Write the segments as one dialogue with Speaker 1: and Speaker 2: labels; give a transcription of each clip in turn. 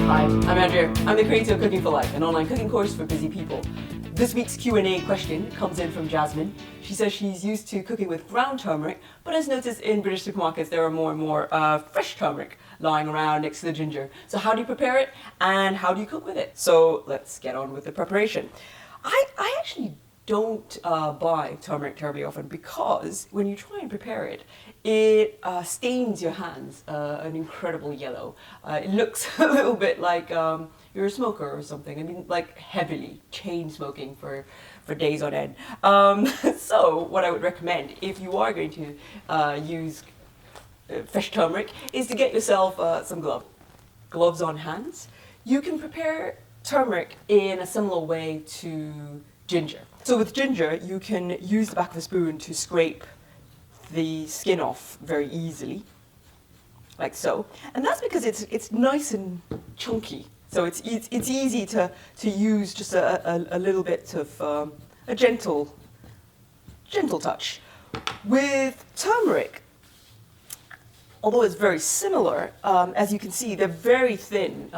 Speaker 1: Hi, I'm Andrea. I'm the creator of Cooking for Life, an online cooking course for busy people. This week's Q&A question comes in from Jasmine. She says she's used to cooking with ground turmeric, but has noticed in British supermarkets there are more and more fresh turmeric lying around next to the ginger. So how do you prepare it and how do you cook with it? So let's get on with the preparation. I actually don't buy turmeric terribly often because when you try and prepare it, it stains your hands an incredible yellow. It looks a little bit like you're a smoker or something. I mean, like heavily chain smoking for days on end. So what I would recommend if you are going to use fresh turmeric is to get yourself some gloves on hands. You can prepare turmeric in a similar way to ginger. So with ginger, you can use the back of a spoon to scrape the skin off very easily, like so. And that's because it's nice and chunky. So it's easy to use just a little bit of a gentle touch. With turmeric, although it's very similar, as you can see, they're very thin.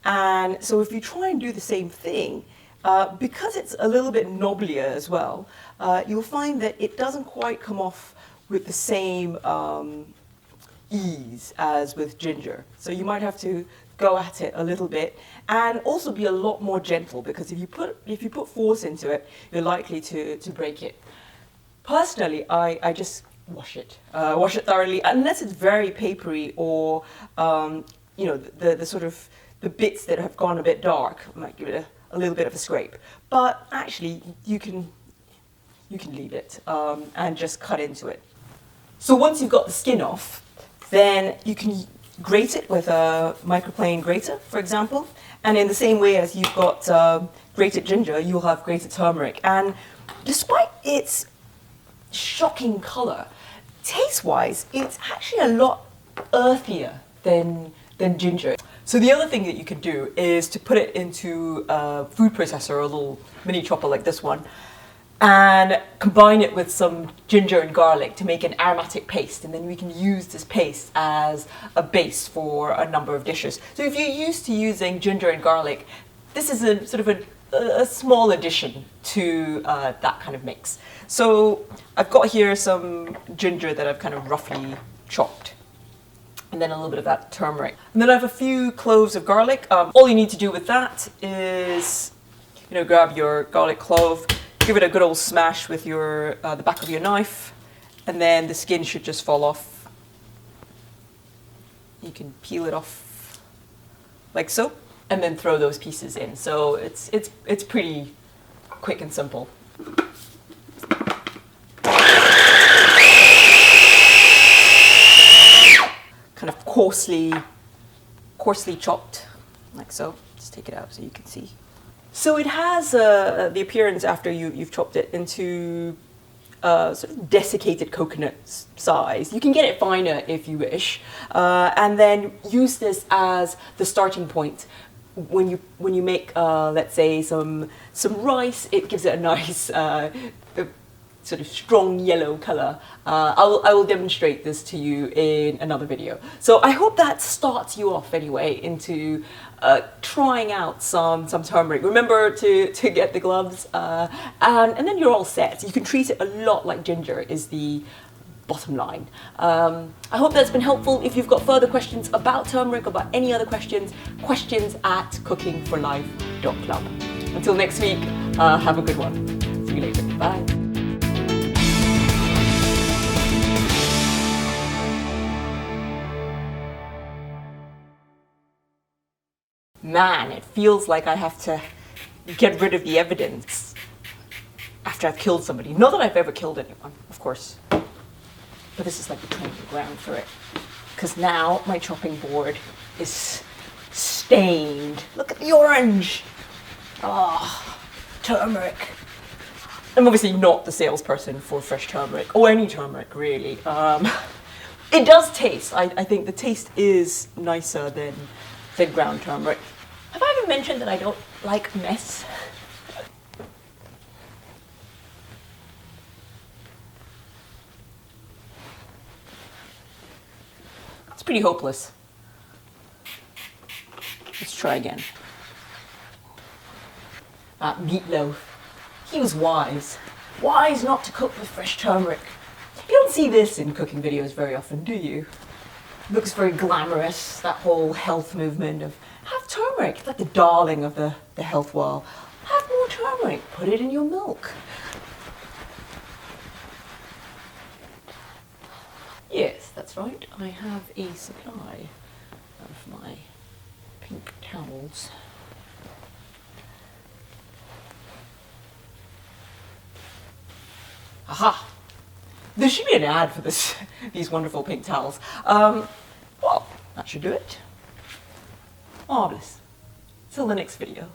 Speaker 1: And so if you try and do the same thing, because it's a little bit knobblier as well, you'll find that it doesn't quite come off with the same ease as with ginger. So you might have to go at it a little bit and also be a lot more gentle, because if you put force into it, you're likely to break it. Personally, I just wash it thoroughly, unless it's very papery or you know, the sort of the bits that have gone a bit dark. I might give it a little bit of a scrape, but actually you can leave it and just cut into it. So once you've got the skin off, then you can grate it with a microplane grater, for example, and in the same way as you've got grated ginger, you'll have grated turmeric. And despite its shocking color, taste-wise, it's actually a lot earthier than ginger. So the other thing that you can do is to put it into a food processor, a little mini chopper like this one, and combine it with some ginger and garlic to make an aromatic paste, and then we can use this paste as a base for a number of dishes. So if you're used to using ginger and garlic, this is a sort of a small addition to that kind of mix. So I've got here some ginger that I've kind of roughly chopped, and then a little bit of that turmeric. And then I have a few cloves of garlic. All you need to do with that is, you know, grab your garlic clove, give it a good old smash with your the back of your knife, and then the skin should just fall off. You can peel it off like so, and then throw those pieces in. So it's pretty quick and simple. Kind of coarsely chopped, like so. Just take it out so you can see. So it has the appearance, after you've chopped it, into sort of desiccated coconut size. You can get it finer if you wish, and then use this as the starting point. When you make, let's say, some rice, it gives it a nice sort of strong yellow color. I will demonstrate this to you in another video. So I hope that starts you off anyway into trying out some turmeric. Remember to get the gloves, and then you're all set. You can treat it a lot like ginger is the bottom line. I hope that's been helpful. If you've got further questions about turmeric or about any other questions at cookingforlife.club. Until next week, have a good one. See you later. Bye. Man, it feels like I have to get rid of the evidence after I've killed somebody. Not that I've ever killed anyone, of course, but this is like the training ground for it. Because now my chopping board is stained. Look at the orange. Oh, turmeric. I'm obviously not the salesperson for fresh turmeric, or any turmeric really. It does taste. I think the taste is nicer than ground turmeric. Have I ever mentioned that I don't like mess? It's pretty hopeless. Let's try again. That meatloaf. He was wise. Wise not to cook with fresh turmeric. You don't see this in cooking videos very often, do you? It looks very glamorous, that whole health movement of have turmeric. It's like the darling of the health world. Have more turmeric. Put it in your milk. Yes, that's right. I have a supply of my pink towels. Aha! There should be an ad for this, these wonderful pink towels. Well, that should do it. Marvelous. Till the next video.